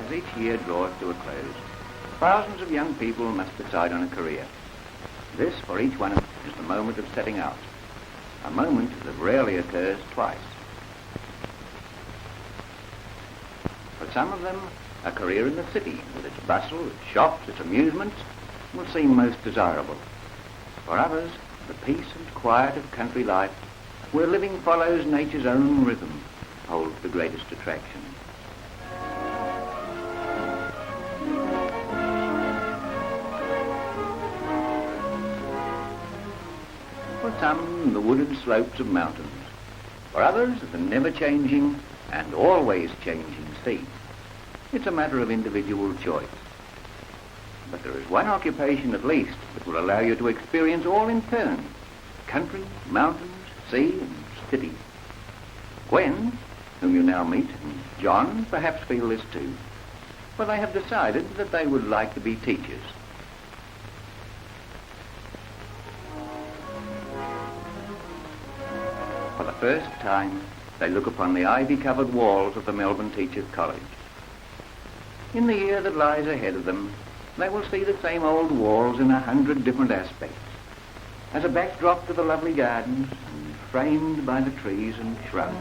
As each year draws to a close, thousands of young people must decide on a career. This, for each one of them, is the moment of setting out, a moment that rarely occurs twice. For some of them, a career in the city, with its bustle, its shops, its amusements, will seem most desirable. For others, the peace and quiet of country life, where living follows nature's own rhythm, holds the greatest attraction. For some, the wooded slopes of mountains. For others, the never-changing and always-changing sea. It's a matter of individual choice. But there is one occupation at least that will allow you to experience all in turn: country, mountains, sea and city. Gwen, whom you now meet, and John perhaps feel this too, for they have decided that they would like to be teachers. For the first time, they look upon the ivy-covered walls of the Melbourne Teachers' College. In the year that lies ahead of them, they will see the same old walls in 100 different aspects, as a backdrop to the lovely gardens and framed by the trees and shrubs.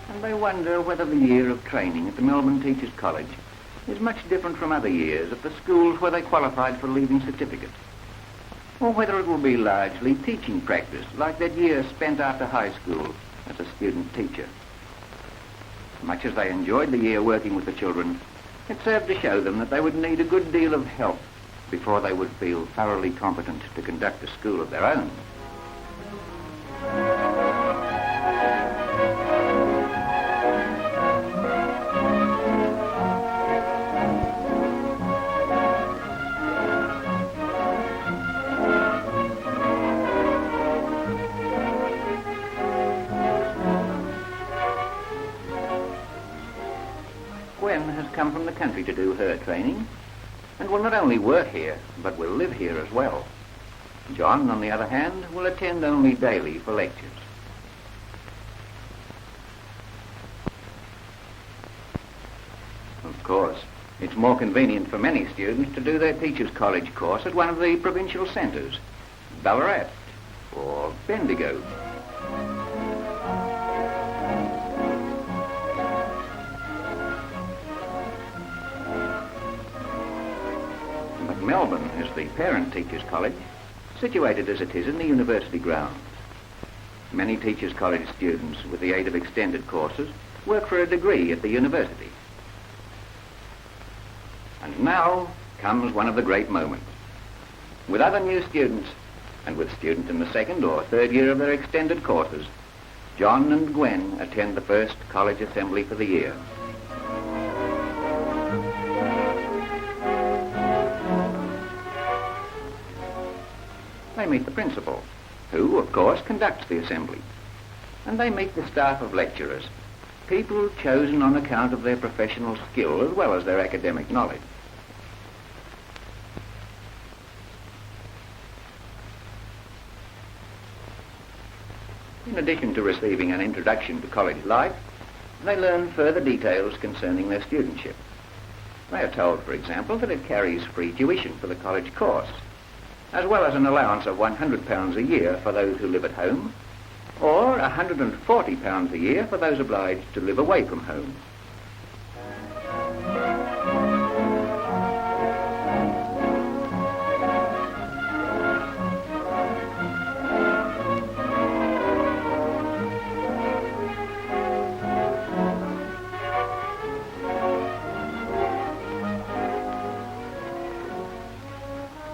And they wonder whether the year of training at the Melbourne Teachers' College is much different from other years at the schools where they qualified for leaving certificate, or whether it will be largely teaching practice like that year spent after high school as a student teacher. Much as they enjoyed the year working with the children, it served to show them that they would need a good deal of help before they would feel thoroughly competent to conduct a school of their own. Gwen has come from the country to do her training, and will not only work here, but will live here as well. John, on the other hand, will attend only daily for lectures. Of course, it's more convenient for many students to do their Teachers' College course at one of the provincial centres, Ballarat or Bendigo. Melbourne is the parent Teachers' College, situated as it is in the university grounds. Many Teachers' College students, with the aid of extended courses, work for a degree at the university. And now comes one of the great moments. With other new students, and with students in the second or third year of their extended courses, John and Gwen attend the first college assembly for the year. They meet the principal, who, of course, conducts the assembly. And they meet the staff of lecturers, people chosen on account of their professional skill as well as their academic knowledge. In addition to receiving an introduction to college life, they learn further details concerning their studentship. They are told, for example, that it carries free tuition for the college course, as well as an allowance of £100 a year for those who live at home, or £140 a year for those obliged to live away from home.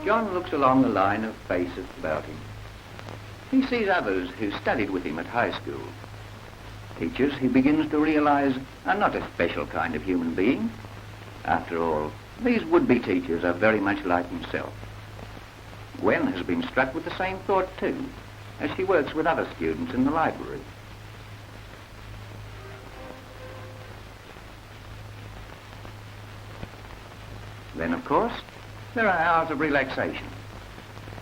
John looks along the line of faces about him. He sees others who studied with him at high school. Teachers, he begins to realize, are not a special kind of human being. After all, these would-be teachers are very much like himself. Gwen has been struck with the same thought too, as she works with other students in the library. Then, of course, there are hours of relaxation.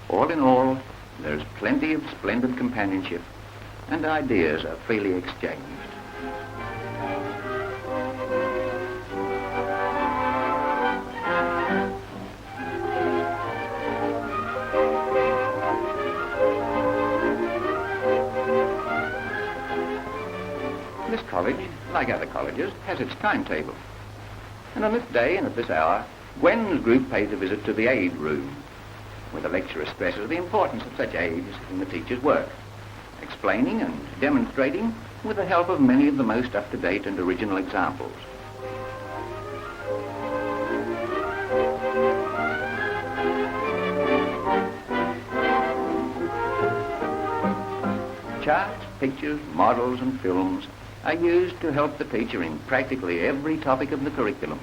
All in all, there's plenty of splendid companionship, and ideas are freely exchanged. This college, like other colleges, has its timetable. And on this day and at this hour, Gwen's group pays a visit to the aid room, where the lecturer stresses the importance of such aids in the teacher's work, explaining and demonstrating with the help of many of the most up-to-date and original examples. Charts, pictures, models and films are used to help the teacher in practically every topic of the curriculum.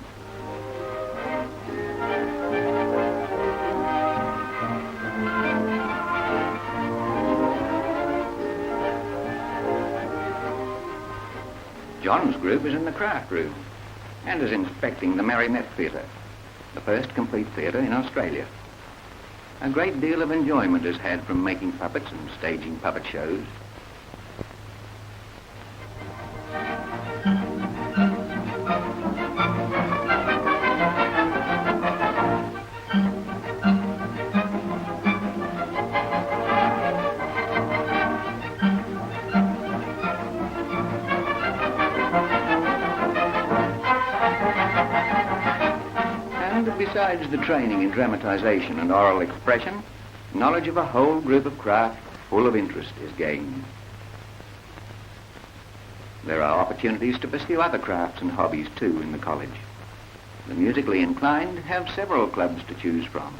John's group is in the craft room and is inspecting the Marionette Theatre, the first complete theatre in Australia. A great deal of enjoyment is had from making puppets and staging puppet shows. Besides the training in dramatization and oral expression, knowledge of a whole group of craft full of interest is gained. There are opportunities to pursue other crafts and hobbies too in the college. The musically inclined have several clubs to choose from.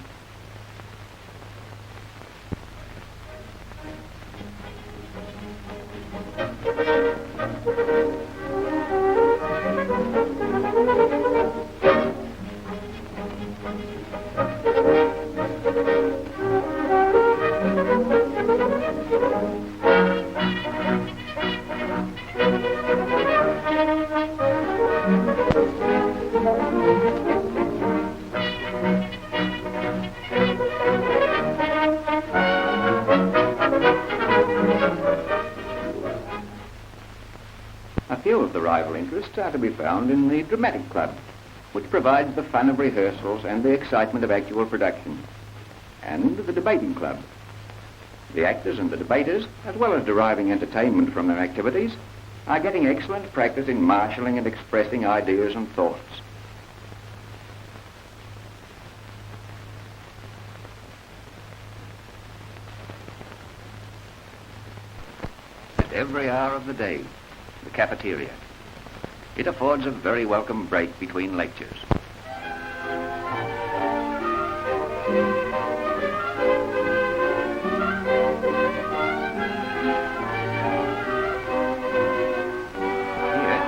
A few of the rival interests are to be found in the dramatic club, which provides the fun of rehearsals and the excitement of actual production, and the debating club. The actors and the debaters, as well as deriving entertainment from their activities, are getting excellent practice in marshalling and expressing ideas and thoughts. At every hour of the day, the cafeteria. It affords a very welcome break between lectures. Here,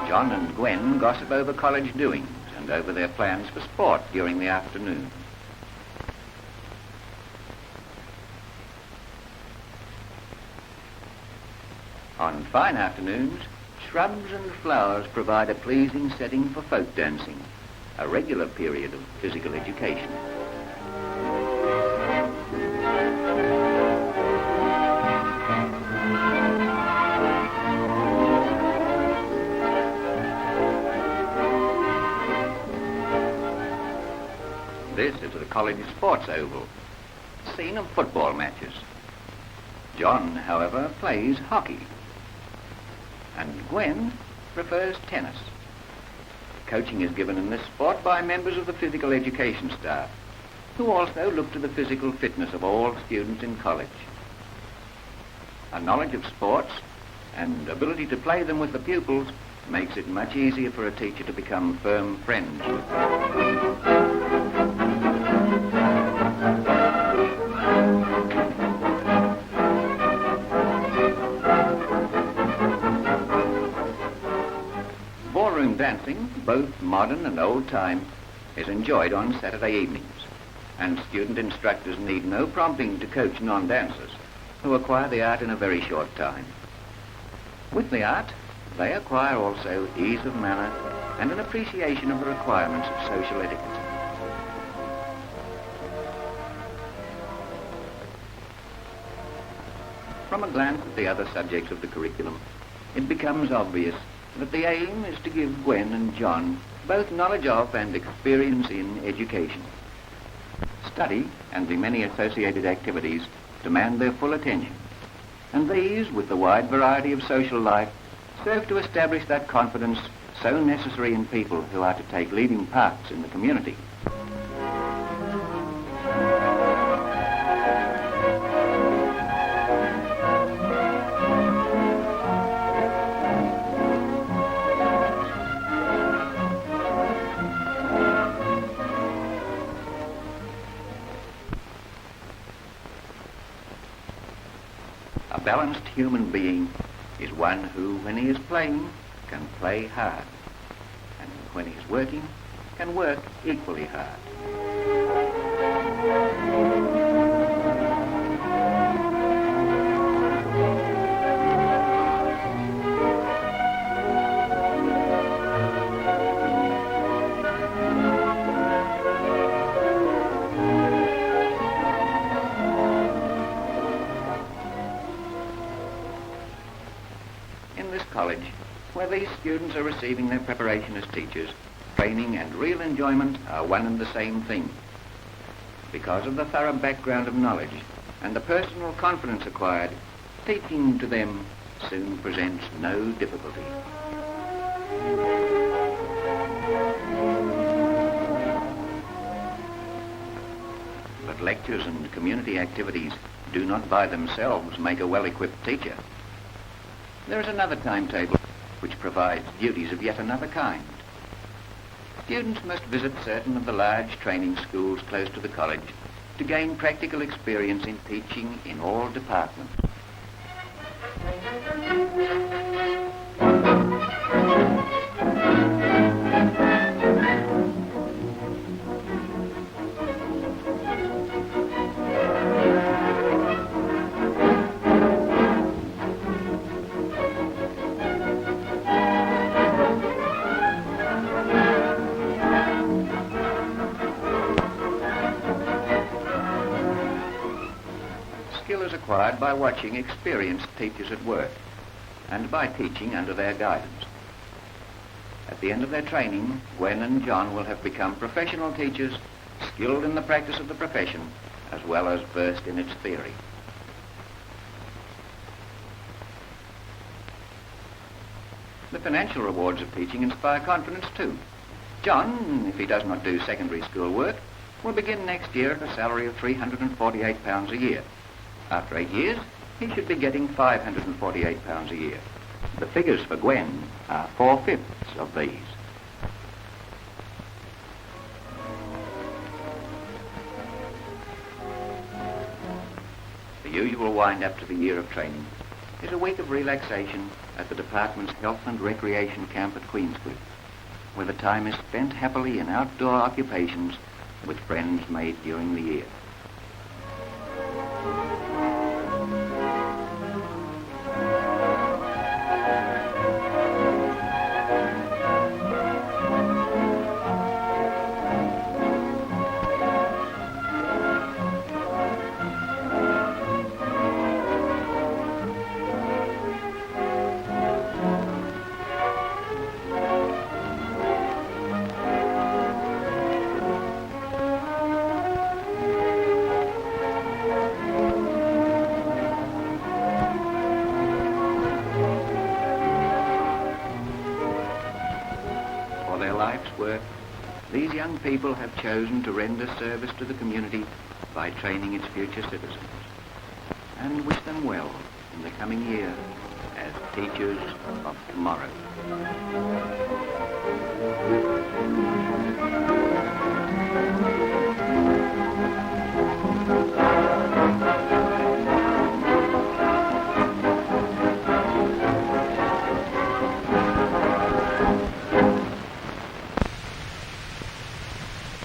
John and Gwen gossip over college doings and over their plans for sport during the afternoon. On fine afternoons, shrubs and flowers provide a pleasing setting for folk dancing, a regular period of physical education. This is the college sports oval, scene of football matches. John, however, plays hockey. And Gwen prefers tennis. Coaching is given in this sport by members of the physical education staff, who also look to the physical fitness of all students in college. A knowledge of sports and ability to play them with the pupils makes it much easier for a teacher to become firm friends with them. Ballroom dancing, both modern and old-time, is enjoyed on Saturday evenings, and student instructors need no prompting to coach non-dancers, who acquire the art in a very short time. With the art, they acquire also ease of manner and an appreciation of the requirements of social etiquette. From a glance at the other subjects of the curriculum, it becomes obvious that the aim is to give Gwen and John both knowledge of and experience in education. Study and the many associated activities demand their full attention, and these, with the wide variety of social life, serve to establish that confidence so necessary in people who are to take leading parts in the community. A balanced human being is one who, when he is playing, can play hard, and when he is working, can work equally hard. In this college, where these students are receiving their preparation as teachers, training and real enjoyment are one and the same thing. Because of the thorough background of knowledge and the personal confidence acquired, teaching to them soon presents no difficulty. But lectures and community activities do not by themselves make a well-equipped teacher. There is another timetable which provides duties of yet another kind. Students must visit certain of the large training schools close to the college to gain practical experience in teaching in all departments. Skill is acquired by watching experienced teachers at work and by teaching under their guidance. At the end of their training, Gwen and John will have become professional teachers, skilled in the practice of the profession, as well as versed in its theory. The financial rewards of teaching inspire confidence too. John, if he does not do secondary school work, will begin next year at a salary of £348 a year. After 8 years, he should be getting £548 a year. The figures for Gwen are 4/5 of these. The usual wind-up to the year of training is a week of relaxation at the department's health and recreation camp at Queenscliff, where the time is spent happily in outdoor occupations with friends made during the year. For their life's work, these young people have chosen to render service to the community by training its future citizens, and wish them well in the coming year as teachers of tomorrow.